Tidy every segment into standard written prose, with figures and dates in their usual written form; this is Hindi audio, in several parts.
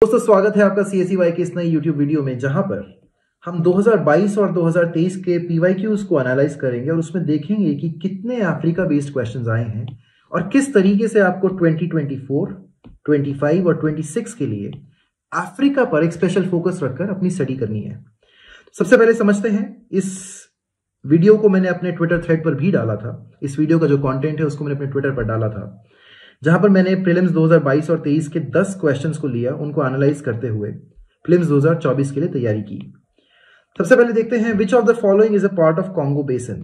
दोस्तों स्वागत है आपका CSEY के इस नई YouTube वीडियो में, जहां पर हम 2022 और 2023 के PYQs को एनालाइज करेंगे और उसमें देखेंगे कि कितने अफ्रीका बेस्ड क्वेश्चंस आए हैं और किस तरीके से आपको 2024, 25 और 26 के लिए अफ्रीका पर एक स्पेशल फोकस रखकर अपनी स्टडी करनी है। सबसे पहले समझते हैं, इस वीडियो को मैंने अपने ट्विटर थ्रेड पर भी डाला था। इस वीडियो का जो कंटेंट है उसको मैंने अपने ट्विटर पर डाला था, जहां पर मैंने प्रीलिम्स 2022 और 23 के 10 क्वेश्चंस को लिया, उनको एनालाइज करते हुए प्रीलिम्स 2024 के लिए तैयारी की। सबसे पहले देखते हैं, विच of the following is a part of Congo basin.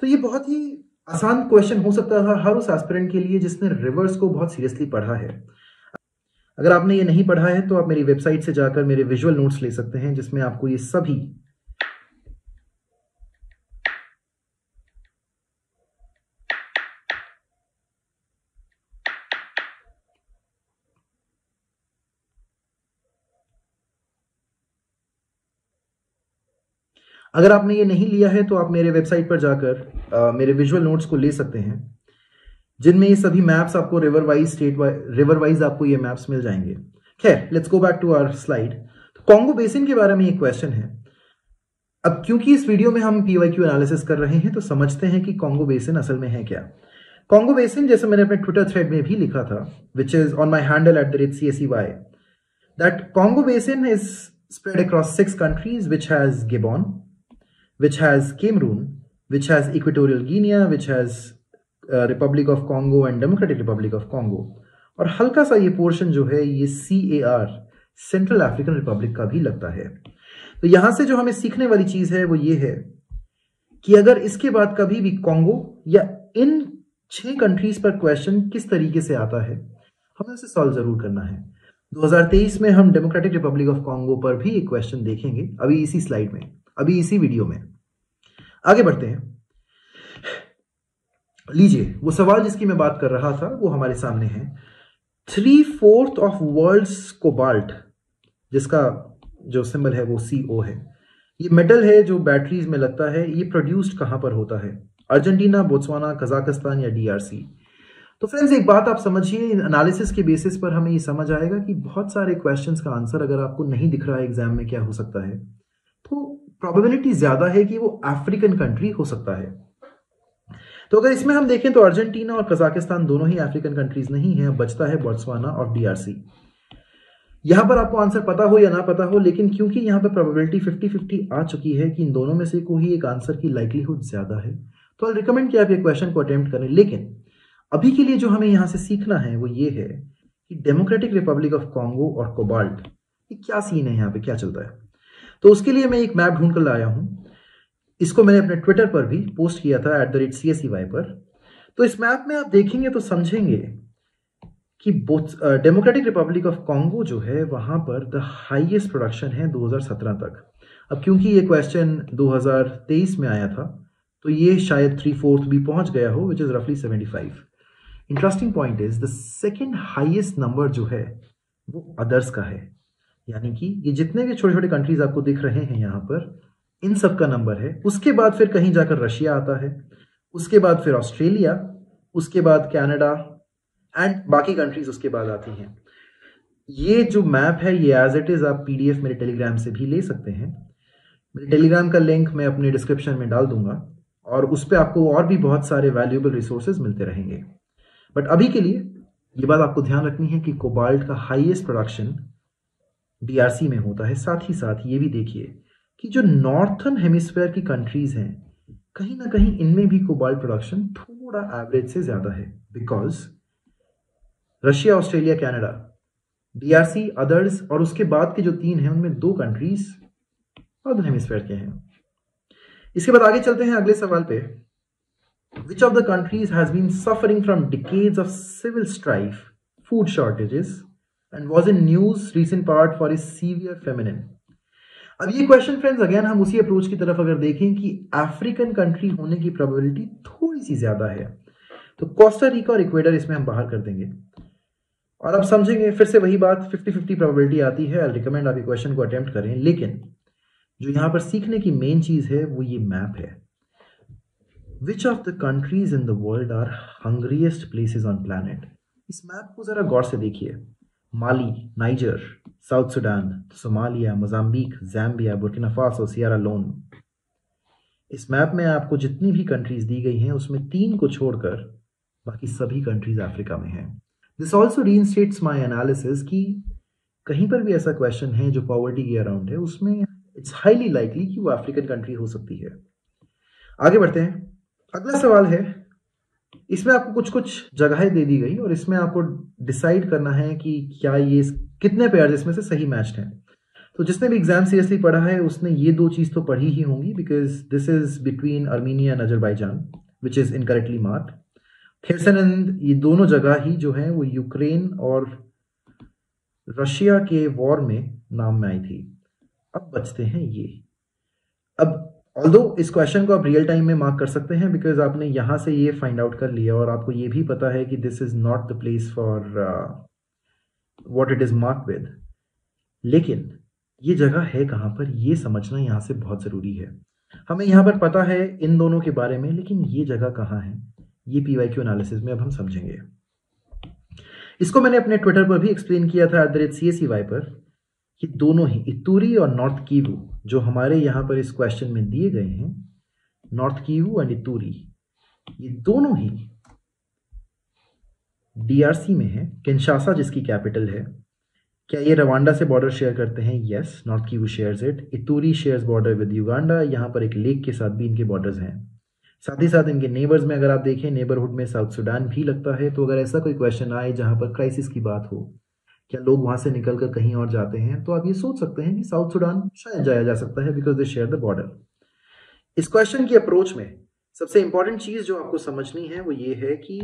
तो ये बहुत ही आसान क्वेश्चन हो सकता था हर उस एस्पिरेंट के लिए जिसने रिवर्स को बहुत सीरियसली पढ़ा है। अगर आपने ये नहीं पढ़ा है तो आप मेरी वेबसाइट से जाकर मेरे विजुअल नोट्स ले सकते हैं, जिसमें आपको ये सभी अगर आपने ये नहीं लिया है तो आप मेरे वेबसाइट पर जाकर मेरे विजुअल नोट्स को ले सकते हैं, जिनमें ये सभी मैप्स आपको रिवर वाइज आपको ये मैप्स मिल जाएंगे। खैर, let's go back to our slide. तो कॉन्गो बेसिन के बारे में एक क्वेश्चन है। अब क्योंकि इस वीडियो में हम PYQ एनालिसिस कर रहे हैं तो समझते हैं कि कॉन्गो बेसिन असल में है क्या। कॉन्गो बेसिन, जैसे मैंने अपने ट्विटर थ्रेड में भी लिखा था, which is on my handle @CSEY, that Congo basin is spread across 6 countries, which has Gabon, which has Cameroon, which has Equatorial Guinea, which has Republic of Congo and Democratic Republic of Congo, और हल्का सा ये पोर्शन जो है ये CAR, सेंट्रल अफ्रीकन रिपब्लिक का भी लगता है। तो यहां से जो हमें सीखने वाली चीज है वो ये है कि अगर इसके बाद कभी भी कॉन्गो या इन 6 कंट्रीज पर क्वेश्चन किस तरीके से आता है, हमें उसे सॉल्व जरूर करना है। 2023 में हम डेमोक्रेटिक रिपब्लिक ऑफ कॉन्गो पर भी एक क्वेश्चन देखेंगे, अभी इसी स्लाइड में, अभी इसी वीडियो में। आगे बढ़ते हैं। लीजिए, वो सवाल जिसकी मैं बात कर रहा था वो हमारे सामने है। 3/4 ऑफ वर्ल्ड्स कोबाल्ट, जिसका जो सिंबल है वो CO है, ये मेटल है जो बैटरीज में लगता है। ये प्रोड्यूस्ड कहां पर होता है? अर्जेंटीना, बोत्सवाना, कजाकिस्तान या DRC। तो फ्रेंड्स, एक बात आप समझिए, एनालिसिस के बेसिस पर हमें ये समझ आएगा कि बहुत सारे क्वेश्चंस का आंसर अगर आपको नहीं दिख रहा है एग्जाम में क्या हो सकता है, तो प्रोबेबिलिटी ज्यादा है कि वो अफ्रीकन कंट्री हो सकता है। तो अगर इसमें हम देखें तो अर्जेंटीना और कजाकिस्तान दोनों ही अफ्रीकन कंट्रीज नहीं है, बचता है बोत्सवाना और DRC। यहां पर आपको आंसर पता हो या ना पता हो, लेकिन क्योंकि यहां पर प्रोबेबिलिटी 50-50 आ चुकी है कि इन दोनों में से कोई एक आंसर की लाइक्लीहुड ज्यादा है, तो आई रिकमेंड कि आप ये क्वेश्चन को अटेम्प्ट करें। लेकिन अभी के लिए जो हमें यहां से सीखना है वो ये है कि डेमोक्रेटिक रिपब्लिक ऑफ कॉन्गो और कोबाल्ट, ये क्या सीन है, यहाँ पे क्या चलता है। तो उसके लिए मैं एक मैप ढूंढ कर लाया हूं। इसको मैंने अपने ट्विटर पर भी पोस्ट किया था @CSEY पर। तो इस मैप में आप देखेंगे तो समझेंगे कि डेमोक्रेटिक रिपब्लिक ऑफ कॉन्गो जो है वहां पर द हाईएस्ट प्रोडक्शन है 2017 तक। अब क्योंकि ये क्वेश्चन 2023 में आया था तो ये शायद 3/4 भी पहुंच गया हो, विच इज रफली 75। Interesting point is the second highest number जो है वो अदर्स का है, यानी कि ये जितने भी छोटे छोटे कंट्रीज आपको दिख रहे हैं यहाँ पर, इन सब का नंबर है। उसके बाद फिर कहीं जाकर रशिया आता है, उसके बाद फिर ऑस्ट्रेलिया, उसके बाद कनाडा एंड बाकी कंट्रीज उसके बाद आती हैं। ये जो मैप है ये एज इट इज आप PDF मेरे टेलीग्राम से भी ले सकते हैं। मेरे टेलीग्राम का लिंक मैं अपने डिस्क्रिप्शन में डाल दूंगा और उस पर आपको और भी बहुत सारे वैल्यूएबल रिसोर्सेज मिलते रहेंगे। बट अभी के लिए ये बात आपको ध्यान रखनी है कि कोबाल्ट का हाईएस्ट प्रोडक्शन DRC में होता है। साथ ही साथ ये भी देखिए कि जो नॉर्थर्न हेमिस्फीयर की कंट्रीज हैं, कहीं ना कहीं इनमें भी कोबाल्ट प्रोडक्शन थोड़ा एवरेज से ज्यादा है, because Russia, Australia, Canada, DRC, others और उसके बाद के जो 3 हैं उनमें 2 कंट्रीज नॉर्दर्न हेमिस्फीयर के हैं। इसके बाद आगे चलते हैं अगले सवाल पे। Which of the countries has been suffering from decades of civil strife, food shortages, and was in news recent part for its severe famine? अब ये क्वेश्चन फ्रेंड्स, अगेन हम उसी अप्रोच की तरफ अगर देखें कि अफ्रीकन कंट्री होने की प्रोबेबिलिटी थोड़ी सी ज्यादा है, तो कोस्टा रिका और इक्वेडर इसमें हम बाहर कर देंगे और अब समझेंगे फिर से वही बात, 50-50 प्रोबेबिलिटी आती है। आई रिकमेंड आप ये क्वेश्चन को अटेम्प्ट करें। लेकिन जो यहां पर सीखने की मेन चीज है वो ये मैप है। Which of the countries in the world are hungriest places on planet? इस मैप को जरा गौर से देखिए। Mali, Niger, South Sudan, Somalia, Mozambique, Zambia, Burkina Faso, Sierra Leone. इस मैप में आपको जितनी भी कंट्रीज दी गई हैं उसमें 3 को छोड़कर बाकी सभी कंट्रीज अफ्रीका में हैं। दिस ऑल्सो रीइंस्टेट्स माई एनालिसिस कि कहीं पर भी ऐसा क्वेश्चन है जो पॉवर्टी के अराउंड है, उसमें इट्स हाईली लाइकली कि वो अफ्रीकन कंट्री हो सकती है। आगे बढ़ते हैं। अगला सवाल है, इसमें आपको कुछ कुछ जगहें दे दी गई और इसमें आपको डिसाइड करना है कि क्या ये कितने पेयर इसमें से सही मैच्ड हैं। तो जिसने भी एग्जाम सीरियसली पढ़ा है उसने ये 2 चीज़ तो पढ़ी ही होंगी, because this is between Armenia and Azerbaijan which is incorrectly marked. खैरसनंद, ये दोनों जगह ही जो है वो यूक्रेन और रशिया के वॉर में नाम में आई थी। अब बचते हैं ये। अब ऑल्दो इस क्वेश्चन को आप रियल टाइम में मार्क कर सकते हैं बिकॉज आपने यहाँ से ये फाइंड आउट कर लिया और आपको ये भी पता है कि this is not the place for what it is mark with. लेकिन ये जगह है कहाँ पर, ये समझना यहाँ से बहुत ज़रूरी है। हमें यहाँ पर पता है इन दोनों के बारे में, लेकिन ये जगह कहाँ है ये PYQ एनालिसिस में अब हम समझेंगे। इसको मैंने अपने ट्विटर पर भी एक्सप्लेन किया था @CACY पर। ये दोनों ही इतूरी और नॉर्थ कीवू जो हमारे यहाँ पर इस क्वेश्चन में दिए गए हैं, नॉर्थ कीवू एंड इतूरी, ये दोनों ही DRC में है। किंशासा जिसकी कैपिटल है। क्या ये रवांडा से बॉर्डर शेयर करते हैं? Yes, North Kivu shares it. Ituri shares border with Uganda. यहाँ पर एक लेक के साथ भी इनके बॉर्डर्स हैं। साथ ही साथ इनके नेबर्स में अगर आप देखें, नेबरहुड में साउथ सुडान भी लगता है। तो अगर ऐसा कोई क्वेश्चन आए जहाँ पर क्राइसिस की बात हो, क्या लोग वहाँ से निकल कर कहीं और जाते हैं, तो आप ये सोच सकते हैं कि साउथ सुडान शायद जाया जा सकता है because they share the border. इस क्वेश्चन की अप्रोच में सबसे इंपॉर्टेंट चीज़ जो आपको समझनी है वो ये है कि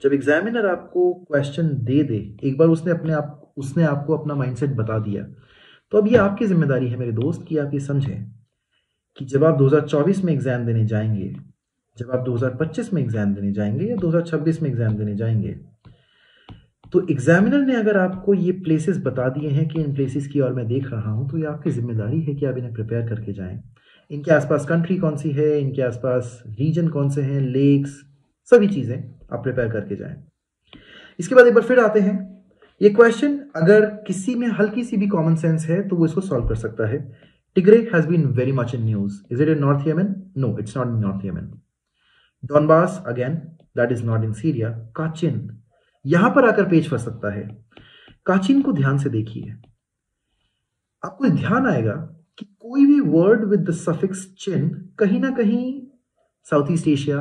जब एग्जामिनर आपको क्वेश्चन दे दे, एक बार उसने आपको अपना माइंडसेट बता दिया, तो अब ये आपकी जिम्मेदारी है मेरे दोस्त कि आप ये समझें कि जब आप 2024 में एग्जाम देने जाएंगे, जब आप 2025 में एग्जाम देने जाएंगे या 2026 में एग्जाम देने जाएंगे, तो एग्जामिनर ने अगर आपको ये प्लेसेस बता दिए हैं कि इन प्लेसेस की ओर मैं देख रहा हूँ, तो ये आपकी जिम्मेदारी है कि आप इन्हें प्रिपेयर करके जाएं। इनके आसपास कंट्री कौन सी है, इनके आसपास रीजन कौन से हैं, लेक्स, सभी चीज़ें आप प्रिपेयर करके जाएं। इसके बाद एक बार फिर आते हैं, ये क्वेश्चन अगर किसी में हल्की सी भी कॉमन सेंस है तो वो इसको सॉल्व कर सकता है। Tigray has been very much in news. Is it in north Yemen? No, it's not in north Yemen. Donbas, again that is not in Syria. Kachin, यहां पर आकर पेच फंस सकता है। काचिन को ध्यान से देखिए, आपको ध्यान आएगा कि कोई भी वर्ड विद द सफिक्स चिन कहीं ना कहीं south east Asia,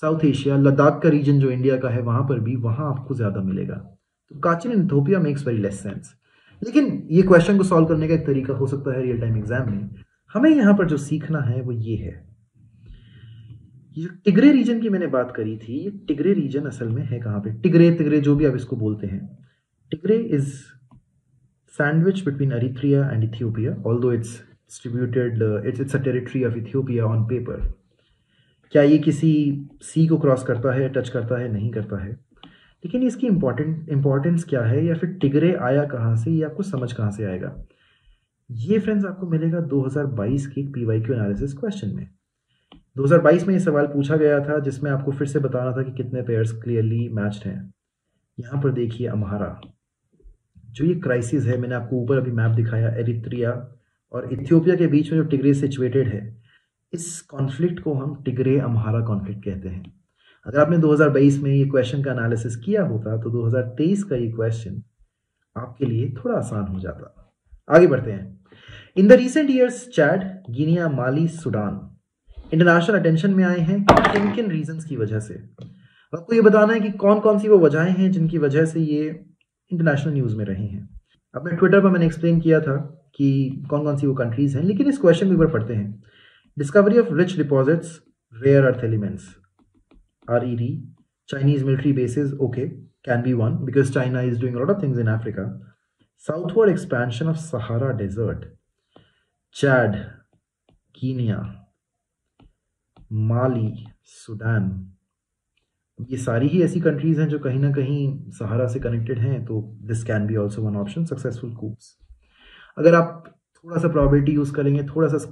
south Asia, Ladakh का रीजन जो इंडिया का है वहां पर भी, वहां आपको ज्यादा मिलेगा। तो Kachin in Ethiopia makes very less sense. लेकिन ये क्वेश्चन को सॉल्व करने का एक तरीका हो सकता है रियल टाइम एग्जाम में। हमें यहां पर जो सीखना है वो ये है, ये जो टिग्रे रीजन की मैंने बात करी थी, ये टिग्रे रीजन असल में है कहां पे? टिग्रे जो भी आप इसको बोलते हैं, Tigray is sandwich between Eritrea and Ethiopia, although it's distributed, it's a territory of Ethiopia on paper. क्या ये किसी सी को क्रॉस करता है, टच करता है? नहीं करता है। लेकिन इसकी इंपॉर्टेंस क्या है, या फिर टिग्रे आया कहाँ से, ये आपको समझ कहाँ से आएगा? ये फ्रेंड्स आपको मिलेगा 2022 के PYQ एनालिसिस क्वेश्चन में। 2022 में ये सवाल पूछा गया था जिसमें आपको फिर से बताना था कि कितने पेयर्स क्लियरली मैच्ड हैं। यहाँ पर देखिए अम्हारा, जो ये क्राइसिस है, मैंने आपको ऊपर अभी मैप दिखाया, एरिथ्रिया और इथियोपिया के बीच में जो टिग्रे सिचुएटेड है, इस कॉन्फ्लिक्ट को हम टिग्रे अम्हारा कॉन्फ्लिक्ट कहते हैं। अगर आपने 2022 में ये क्वेश्चन का एनालिसिस किया होता तो 2023 का ये क्वेश्चन आपके लिए थोड़ा आसान हो जाता। आगे बढ़ते हैं। In the recent years Chad, Guinea, Mali, Sudan international attention में आए हैं किन किन रीजंस की वजह से। आपको ये बताना है कि कौन कौन सी वो वजहें हैं जिनकी वजह से ये इंटरनेशनल न्यूज़ में रही हैं। अपने ट्विटर पर मैंने एक्सप्लेन किया था कि कौन कौन सी वो कंट्रीज हैं, लेकिन इस क्वेश्चन में एक बार पढ़ते हैं। Discovery of rich deposits, rare earth elements, RED, Chinese military bases, okay, can be one because China is doing a lot of things in Africa. Southward expansion of Sahara Desert, Chad, Kenya, Mali, Sudan, ये सारी ही ऐसी कंट्रीज हैं जो कहीं ना कहीं सहारा से कनेक्टेड हैं। तो this can be also one option. Successful coups, अगर आप थोड़ा सा प्रोबेबिलिटी यूज करेंगे, थोड़ा सा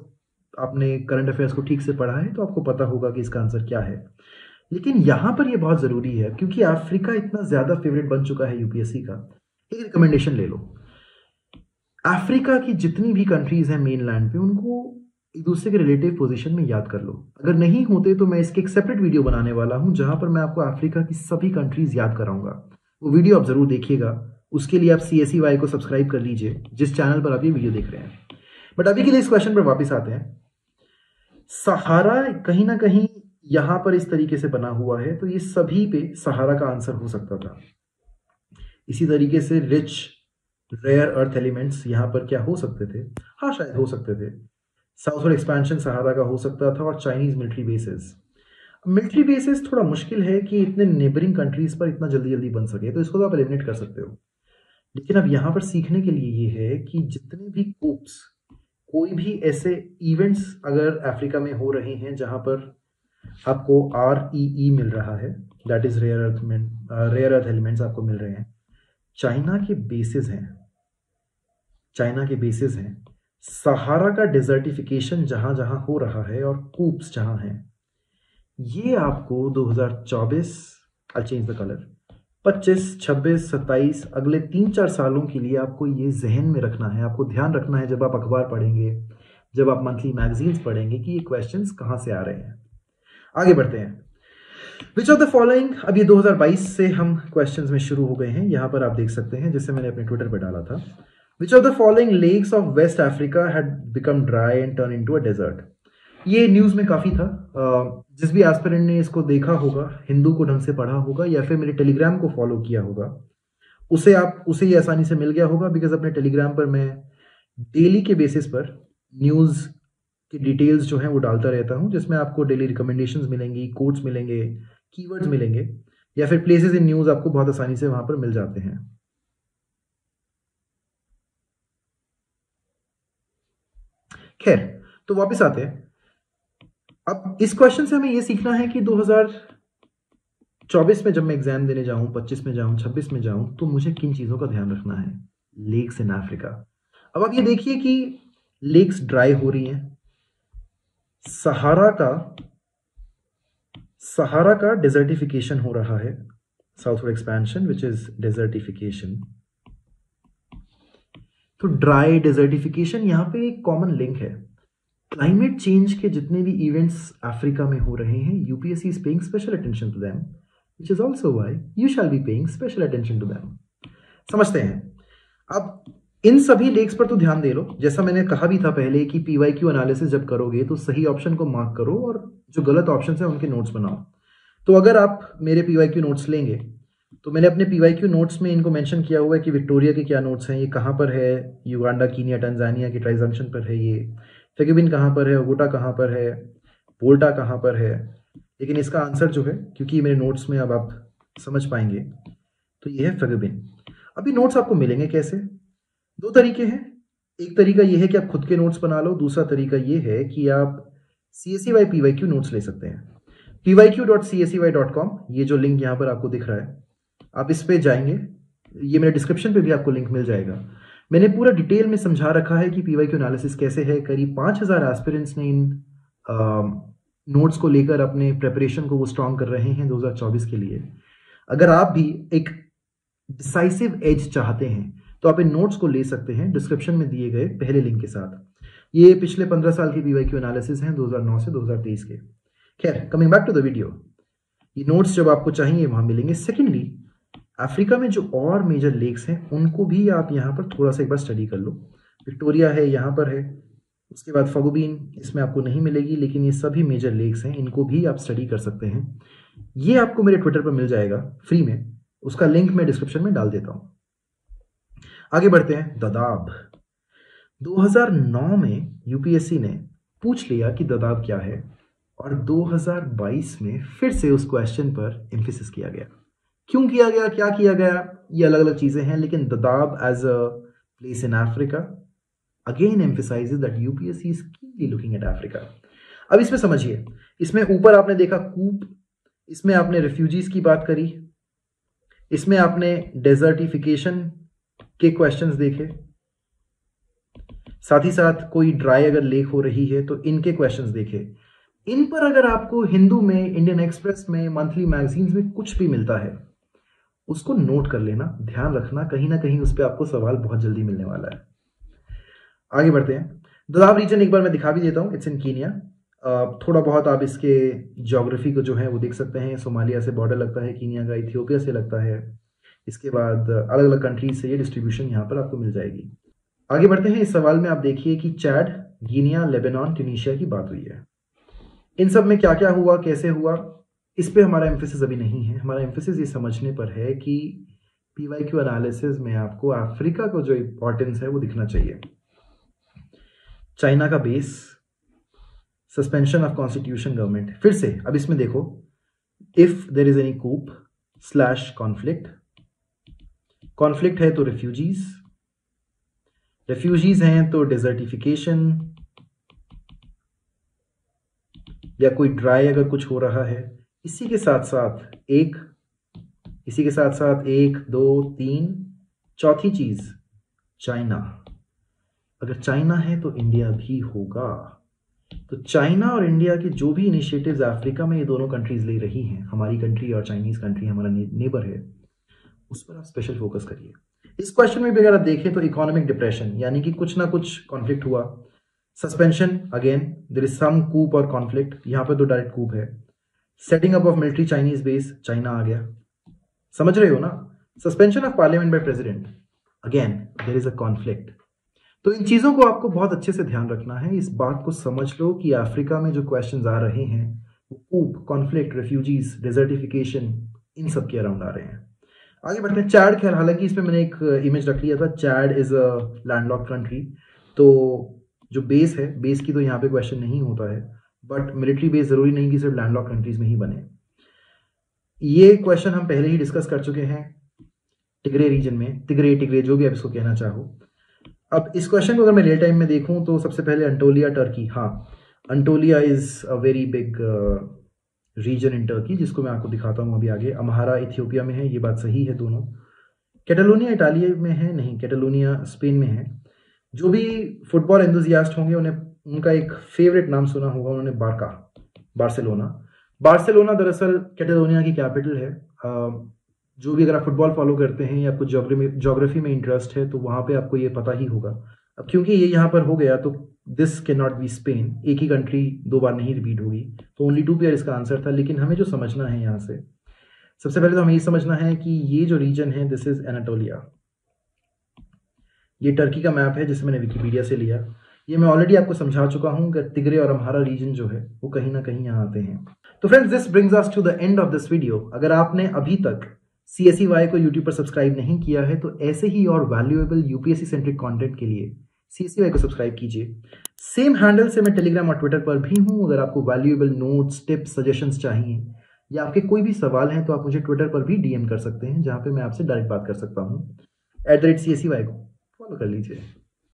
आपने करंट अफेयर्स को ठीक से पढ़ा है, तो आपको पता होगा कि इसका आंसर क्या है। लेकिन यहाँ पर ये बहुत ज़रूरी है क्योंकि अफ्रीका इतना ज़्यादा फेवरेट बन चुका है UPSC का एक रिकमेंडेशन ले लो, अफ्रीका की जितनी भी कंट्रीज हैं मेनलैंड पे, उनको एक दूसरे के रिलेटिव पोजीशन में याद कर लो। अगर नहीं होते तो मैं इसकी एक सेपरेट वीडियो बनाने वाला हूं जहां पर मैं आपको अफ्रीका की सभी कंट्रीज याद कराऊंगा। वो वीडियो आप जरूर देखिएगा। उसके लिए आप CSEY को सब्सक्राइब कर लीजिए जिस चैनल पर आप ये वीडियो देख रहे हैं। बट अभी के लिए इस क्वेश्चन पर वापस आते हैं। सहारा कहीं ना कहीं यहां पर इस तरीके से बना हुआ है, तो ये सभी पे सहारा का आंसर हो सकता था। इसी तरीके से रिच रेयर अर्थ एलिमेंट्स यहां पर क्या हो सकते थे? हाँ, शायद हो सकते थे। साउथवर्ड एक्सपेंशन सहारा का हो सकता था, और Chinese military bases. Military bases थोड़ा मुश्किल है कि इतने नेबरिंग कंट्रीज पर इतना जल्दी जल्दी बन सके, तो इसको तो आप एलिमिनेट कर सकते हो। लेकिन अब यहां पर सीखने के लिए ये है कि जितने भी कूप्स, कोई भी ऐसे इवेंट्स अगर अफ्रीका में हो रहे हैं जहां पर आपको REE मिल रहा है, that is rare earth elements आपको मिल रहे हैं, चाइना के बेसिस हैं, चाइना के बेसिस हैं। सहारा का डिजर्टिफिकेशन जहां जहां हो रहा है और कूप्स जहां हैं, ये आपको 2024, आई चेंज द कलर, 25, 26, 27 अगले 3-4 सालों के लिए आपको ये जहन में रखना है, आपको ध्यान रखना है जब आप अखबार पढ़ेंगे, जब आप मंथली मैगजीन्स पढ़ेंगे, कि ये क्वेश्चंस कहाँ से आ रहे हैं। आगे बढ़ते हैं। विच ऑफ द फॉलोइंग, अब ये 2022 से हम क्वेश्चंस में शुरू हो गए हैं, यहां पर आप देख सकते हैं जिससे मैंने अपने ट्विटर पर डाला था। Which of the following lakes of West Africa had become dry and turn into a desert. ये न्यूज में काफी था। जिस भी एस्पिरेंट ने इसको देखा होगा, हिंदू को ढंग से पढ़ा होगा या फिर मेरे टेलीग्राम को फॉलो किया होगा, उसे ये आसानी से मिल गया होगा, बिकॉज अपने टेलीग्राम पर मैं डेली के बेसिस पर न्यूज की डिटेल्स जो हैं वो डालता रहता हूं, जिसमें आपको डेली रिकमेंडेशंस मिलेंगी, कोट्स मिलेंगे, कीवर्ड्स मिलेंगे, या फिर प्लेसेस इन न्यूज आपको बहुत आसानी से वहां पर मिल जाते हैं। खैर, तो वापस आते हैं। अब इस क्वेश्चन से हमें यह सीखना है कि 2024 में जब मैं एग्जाम देने जाऊं, 25 में जाऊं, 26 में जाऊं, तो मुझे किन चीजों का ध्यान रखना है। Lakes in Africa. अब आप ये देखिए कि लेक्स ड्राई हो रही हैं। सहारा का डेजर्टिफिकेशन हो रहा है, southward expansion which is desertification. तो ड्राई डेजर्टिफिकेशन, यहां पे एक कॉमन लिंक है। क्लाइमेट चेंज के जितने भी इवेंट्स अफ्रीका में हो रहे हैं, UPSC is paying special attention to them, which is also why you shall be paying special attention to them. समझते हैं। अब इन सभी लेक्स पर तो ध्यान दे लो। जैसा मैंने कहा भी था पहले कि PYQ एनालिसिस जब करोगे तो सही ऑप्शन को मार्क करो और जो गलत ऑप्शन है उनके नोट्स बनाओ। तो अगर आप मेरे PYQ नोट्स लेंगे तो मैंने अपने PYQ नोट्स में इनको मेंशन किया हुआ है कि विक्टोरिया के क्या नोट्स हैं, ये कहाँ पर है, युगांडा, कीनिया, टंजानिया के ट्राइजंक्शन पर है, ये फेगुबिन कहाँ पर है, ओगोटा कहाँ पर है, पोल्टा कहाँ पर है। लेकिन इसका आंसर जो है, क्योंकि मेरे नोट्स में अब आप समझ पाएंगे, तो ये है फेगुबिन। अभी नोट्स आपको मिलेंगे कैसे? दो तरीके हैं। एक तरीका ये है कि आप खुद के नोट्स बना लो, दूसरा तरीका ये है कि आप CSEY PYQ नोट्स ले सकते हैं। pyq.csey.com, ये जो लिंक यहाँ पर आपको दिख रहा है, आप इस पे जाएंगे, ये मेरे डिस्क्रिप्शन पे भी आपको लिंक मिल जाएगा। मैंने पूरा डिटेल में समझा रखा है कि PYQ एनालिसिस कैसे है। करीब 5000 एस्पिरेंट्स ने इन नोट्स को लेकर अपने प्रेपरेशन को वो स्ट्रॉन्ग कर रहे हैं 2024 के लिए। अगर आप भी एक डिसाइसिव एज चाहते हैं तो आप इन नोट्स को ले सकते हैं डिस्क्रिप्शन में दिए गए पहले लिंक के साथ। ये पिछले 15 साल की PYQ एनालिसिस हैं, 2009 से 2023 के। खैर, coming back to the video, ये नोट्स जब आपको चाहिए वहां मिलेंगे। सेकेंडली, अफ्रीका में जो और मेजर लेक्स हैं उनको भी आप यहाँ पर थोड़ा सा एक बार स्टडी कर लो। विक्टोरिया है, यहाँ पर है, उसके बाद फगुबीन, इसमें आपको नहीं मिलेगी, लेकिन ये सभी मेजर लेक्स हैं, इनको भी आप स्टडी कर सकते हैं। ये आपको मेरे ट्विटर पर मिल जाएगा फ्री में, उसका लिंक मैं डिस्क्रिप्शन में डाल देता हूं। आगे बढ़ते हैं। ददाब। 2009 में यूपीएससी ने पूछ लिया कि ददाब क्या है, और 2022 में फिर से उस क्वेश्चन पर एम्फेसिस किया गया। क्यों किया गया, क्या किया गया, ये अलग अलग चीजें हैं, लेकिन Dadaab as a place in Africa again emphasizes that UPSC is keenly looking at Africa. अब इसमें समझिए, इसमें ऊपर आपने देखा कूप, इसमें आपने रिफ्यूजीज की बात करी, इसमें आपने डेजर्टिफिकेशन के क्वेश्चंस देखे, साथ ही साथ कोई ड्राई अगर लेक हो रही है तो इनके क्वेश्चंस देखे। इन पर अगर आपको हिंदू में, इंडियन एक्सप्रेस में, मंथली मैगजीन्स में कुछ भी मिलता है, उसको नोट कर लेना, ध्यान रखना, कहीं ना कहीं उस पर आपको सवाल बहुत जल्दी मिलने वाला है। आगे बढ़ते हैं। ददाब रीजन एक बार मैं दिखा भी देता हूँ, इट्स इन कीनिया। थोड़ा बहुत आप इसके ज्योग्राफी को जो है वो देख सकते हैं। सोमालिया से बॉर्डर लगता है कीनिया का, इथियोपिया से लगता है। इसके बाद अलग अलग कंट्रीज से ये डिस्ट्रीब्यूशन यहाँ पर आपको मिल जाएगी। आगे बढ़ते हैं। इस सवाल में आप देखिए कि चैड, गिनिया, लेबनान, ट्यूनीशिया की बात हुई है। इन सब में क्या क्या हुआ, कैसे हुआ, इस पे हमारा एम्फेसिस अभी नहीं है। हमारा एम्फेसिस ये समझने पर है कि PYQ एनालिसिस में आपको अफ्रीका को जो इंपॉर्टेंस है वो दिखना चाहिए। चाइना का base, suspension of constitution government. फिर से अब इसमें देखो, if there is any coup / conflict, conflict है तो रेफ्यूजीज, रेफ्यूजीज हैं तो डेजर्टिफिकेशन या कोई ड्राई अगर कुछ हो रहा है। इसी के साथ साथ एक 2 3 चौथी चीज चाइना। अगर चाइना है तो इंडिया भी होगा। तो चाइना और इंडिया के जो भी इनिशिएटिव्स अफ्रीका में ये दोनों कंट्रीज ले रही हैं, हमारी कंट्री और चाइनीज कंट्री हमारा नेबर है, उस पर आप स्पेशल फोकस करिए। इस क्वेश्चन में भी अगर आप देखें तो इकोनॉमिक डिप्रेशन, यानी कि कुछ ना कुछ कॉन्फ्लिक्ट हुआ। Suspension, again there is some coup और कॉन्फ्लिक्ट, यहाँ पे तो डायरेक्ट कूप है। Setting up of military Chinese base, China आ गया, समझ रहे हो ना। Suspension of parliament by president, again there is a conflict. तो इन चीजों को आपको बहुत अच्छे से ध्यान रखना है। इस बात को समझ लो कि अफ्रीका में जो क्वेश्चंस आ रहे हैं वो कूप, कॉन्फ्लिक्ट, रेफ्यूजीज, डेजर्टिफिकेशन, इन सब के अराउंड आ रहे हैं। आगे बढ़ते हैं। चैड, खैर हालांकि इसमें मैंने एक इमेज रख लिया था। Chad is a landlocked country, तो जो बेस है, बेस की तो यहाँ पे क्वेश्चन नहीं होता है, बट मिलिट्री बेस जरूरी नहीं कि सिर्फ लैंडलॉक्ड कंट्रीज में ही बने। ये क्वेश्चन हम पहले ही डिस्कस कर चुके हैं टिग्रे रीजन में, टिग्रे जो भी आप इसको कहना चाहो। अब इस क्वेश्चन को अगर मैं रियल टाइम में देखूं तो सबसे पहले अंटोलिया, टर्की। हाँ, Anatolia is a very big region in Turkey, जिसको मैं आपको दिखाता हूं अभी आगे। अम्हारा इथियोपिया में है, ये बात सही है दोनों। कैटालोनिया इटालिया में है, नहीं, कैटालोनिया स्पेन में है। जो भी फुटबॉल एंथुसियास्ट होंगे उन्हें उनका एक फेवरेट नाम सुना होगा उन्होंने, बार्सिलोना दरअसल कैटालोनिया की कैपिटल है। जो भी अगर आप फुटबॉल फॉलो करते हैं या आपको ज्योग्राफी में इंटरेस्ट है तो वहाँ पे आपको ये पता ही होगा। अब क्योंकि ये यहाँ पर हो गया तो this can not be Spain, एक ही कंट्री 2 बार नहीं रिपीट होगी, तो ओनली 2 पेयर इसका आंसर था। लेकिन हमें जो समझना है यहाँ से, सबसे पहले तो हमें ये समझना है कि ये जो रीजन है दिस इज एनाटोलिया। ये टर्की का मैप है जिसे मैंने विकिपीडिया से लिया। ये मैं ऑलरेडी आपको समझा चुका हूँ कि तिग्रे और अम्हारा रीजन जो है वो कहीं ना कहीं यहाँ आते हैं। तो friends, this brings us to the end of this video. अगर आपने अभी तक CSEY को यूट्यूब पर सब्सक्राइब नहीं किया है तो ऐसे ही और वैल्यूएबल UPSC सेंट्रिक कंटेंट के लिए CSEY को सब्सक्राइब कीजिए। सेम हैंडल से मैं टेलीग्राम और ट्विटर पर भी हूँ। अगर आपको वैल्यूएबल नोट्स, टिप्स, सजेशंस चाहिए या आपके कोई भी सवाल हैं तो आप मुझे ट्विटर पर भी DM कर सकते हैं, जहाँ पे मैं आपसे डायरेक्ट बात कर सकता हूँ। @CSEY को फॉलो कर लीजिए।